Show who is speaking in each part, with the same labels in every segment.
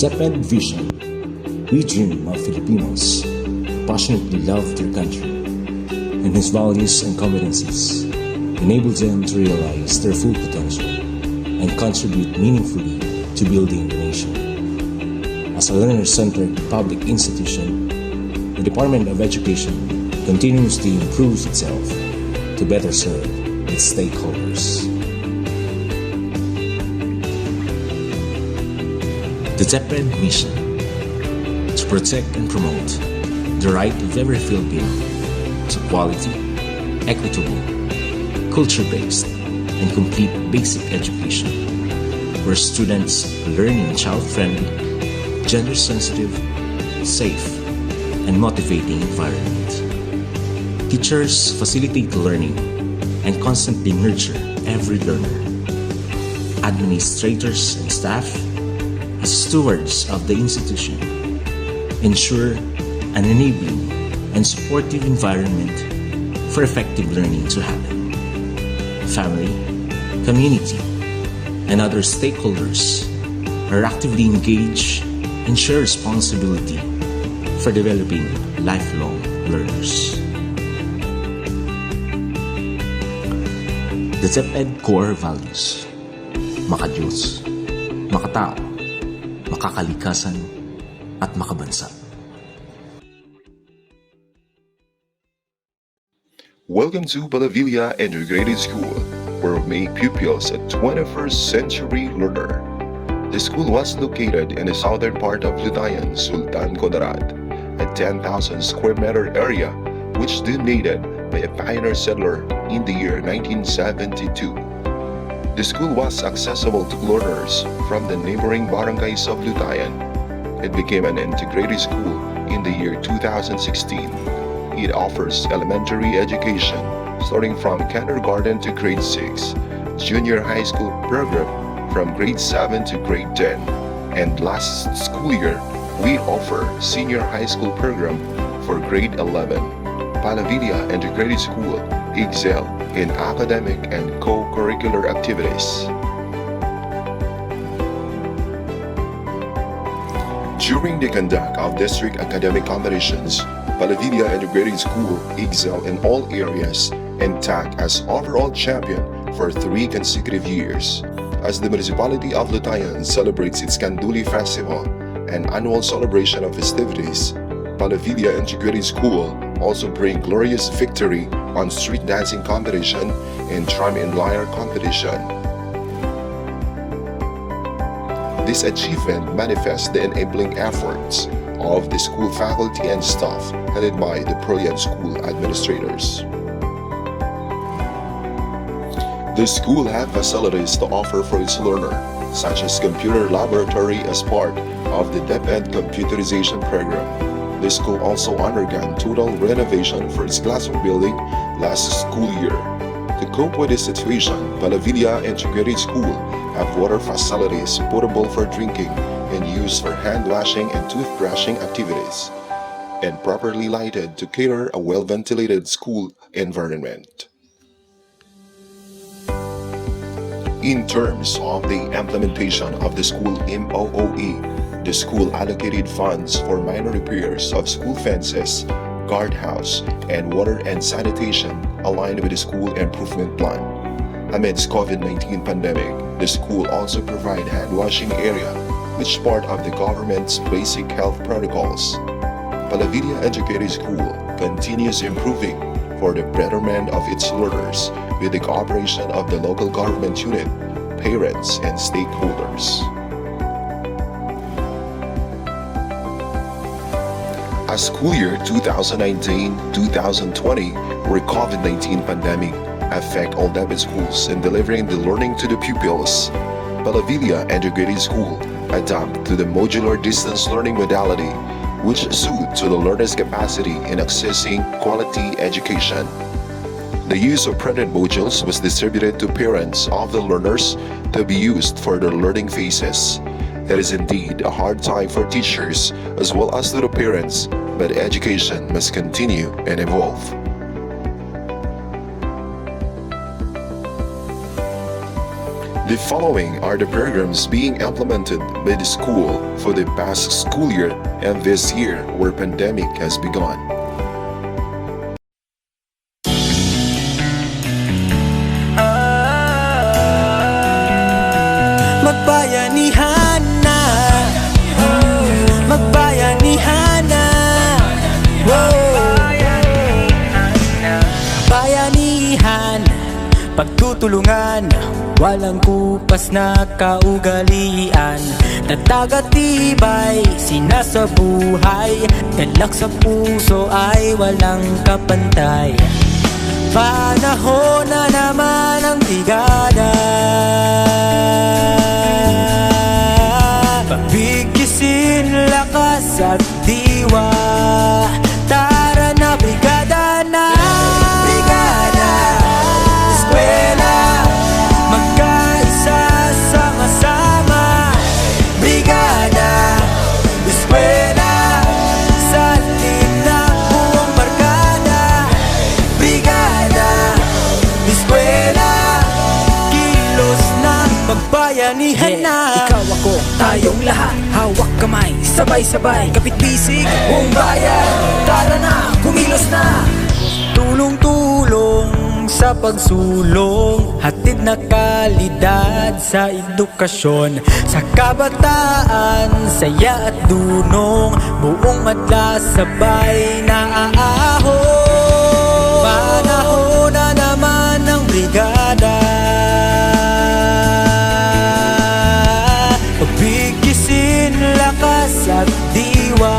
Speaker 1: Deped vision. We dream of Filipinos who passionately love their country, and whose values and competencies enable them to realize their full potential and contribute meaningfully to building the nation. As a learner-centered public institution, the Department of Education continuously improves itself to better serve its stakeholders. The Deped mission: to protect and promote the right of every Filipino to quality, equitable, culture-based, and complete basic education, where students learn in a child-friendly, gender-sensitive, safe, and motivating environment. Teachers facilitate learning and constantly nurture every learner. Administrators and staff, as stewards of the institution, ensure an enabling and supportive environment for effective learning to happen. Family, community, and other stakeholders are actively engaged and share responsibility for developing lifelong learners. The Deped core values: makadiyos, makatao, makakalikasan, at makabansa.
Speaker 2: Welcome to Palavilla Integrated School, where we make pupils a 21st century learner. The school was located in the southern part of Lutayan, Sultan Kudarat, a 10,000 square meter area which donated by a pioneer settler in the year 1972. The school was accessible to learners from the neighboring barangays of Lutayan. It became an integrated school in the year 2016. It offers elementary education starting from kindergarten to grade 6, junior high school program from grade 7 to grade 10, and last school year we offer senior high school program for grade 11. Palavilla Integrated School excel in academic and co-curricular activities. During the conduct of district academic competitions, Palavilla Integrated School excel in all areas and tagged as overall champion for 3 consecutive years. As the municipality of Lutayan celebrates its Kanduli Festival, an annual celebration of festivities, Palavilla Integrated School also bring glorious victory on street dancing competition and drum and lyre competition. This achievement manifests the enabling efforts of the school faculty and staff headed by the brilliant school administrators. The school have facilities to offer for its learner, such as computer laboratory as part of the Deped computerization program. The school also undergone total renovation for its classroom building last school year. To cope with this situation, Palavilla Integrated School have water facilities potable for drinking and used for hand washing and toothbrushing activities, and properly lighted to cater a well-ventilated school environment. In terms of the implementation of the school MOOE, the school allocated funds for minor repairs of school fences, guardhouse, and water and sanitation aligned with the school improvement plan. Amidst COVID-19 pandemic, the school also provide hand washing area, which part of the government's basic health protocols. Palavilla Educated School continues improving for the betterment of its learners with the cooperation of the local government unit, parents, and stakeholders. As school year 2019-2020, where COVID-19 pandemic affect all Deped schools in delivering the learning to the pupils, Palavilla Integrated School adapt to the modular distance learning modality, which suit to the learner's capacity in accessing quality education. The use of printed modules was distributed to parents of the learners to be used for their learning phases. It is indeed a hard time for teachers as well as to the parents, but education must continue and evolve. The following are the programs being implemented by the school for the past school year and this year where pandemic has begun.
Speaker 3: Magbayanihan na, magbayanihan na, bayanihan, pagtutulungan, walang kupas na kaugalian. Tatag at tibay, sinasabuhay, galak sa puso ay walang kapantay. Panahon na naman ang brigada, pagbigkisin lakas at diwa. Tara na brigada na, brigada, eskwela, magkaisa sama-sama. Brigada, eskwela, salin na buong barkada. Brigada, eskwela, kilos na, magbayanihan na. Ikaw ako, tayong lahat, hawak kamay, sabay-sabay, kapit-bisig, buong bayan. Tara na, kumilos na. Tulong-tulong sa pagsulong, hatid na kalidad sa edukasyon. Sa kabataan, saya at dunong, buong madla sabay na aahon. Panahon na naman ng brigada, pagbigisin lakas at diwa.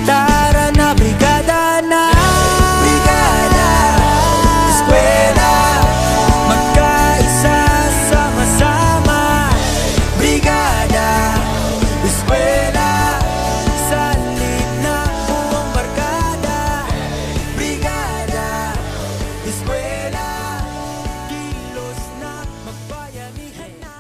Speaker 3: Tara na brigada na, brigada, eskwela, magkaisa sama-sama. Brigada, eskwela, salin na buong barkada. Brigada, eskwela, kilos na, magbayanihan na.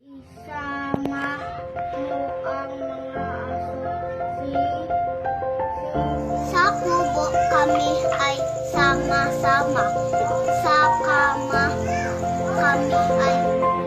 Speaker 4: Isama mo ang mga aso. Sa kubo kami ay sama-sama. Sa kama kami ay sasama.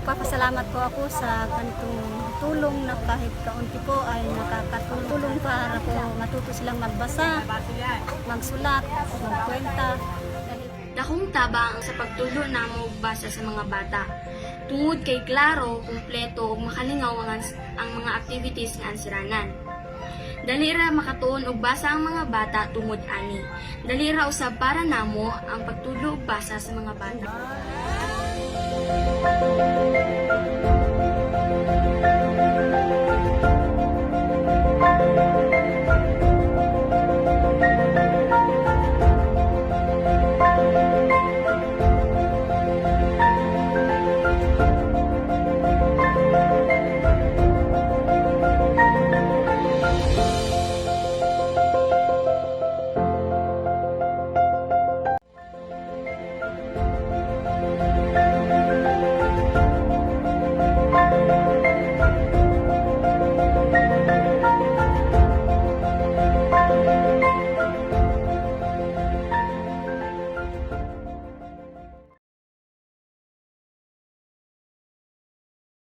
Speaker 5: Nagpapasalamat po ako sa ganitong tulong na kahit kaunti po ay nakakatulong para po matuto silang magbasa, magsulat, magkwenta.
Speaker 6: Dakong tabang sa pagtulo namo og basa sa mga bata. Tungod kay klaro, kumpleto ug makalingaw ang mga activities nga ansiranan. Dali ra makatuon og basa ang mga bata tungod ani. Dali ra usab para namo ang pagtulo og basa sa mga bata.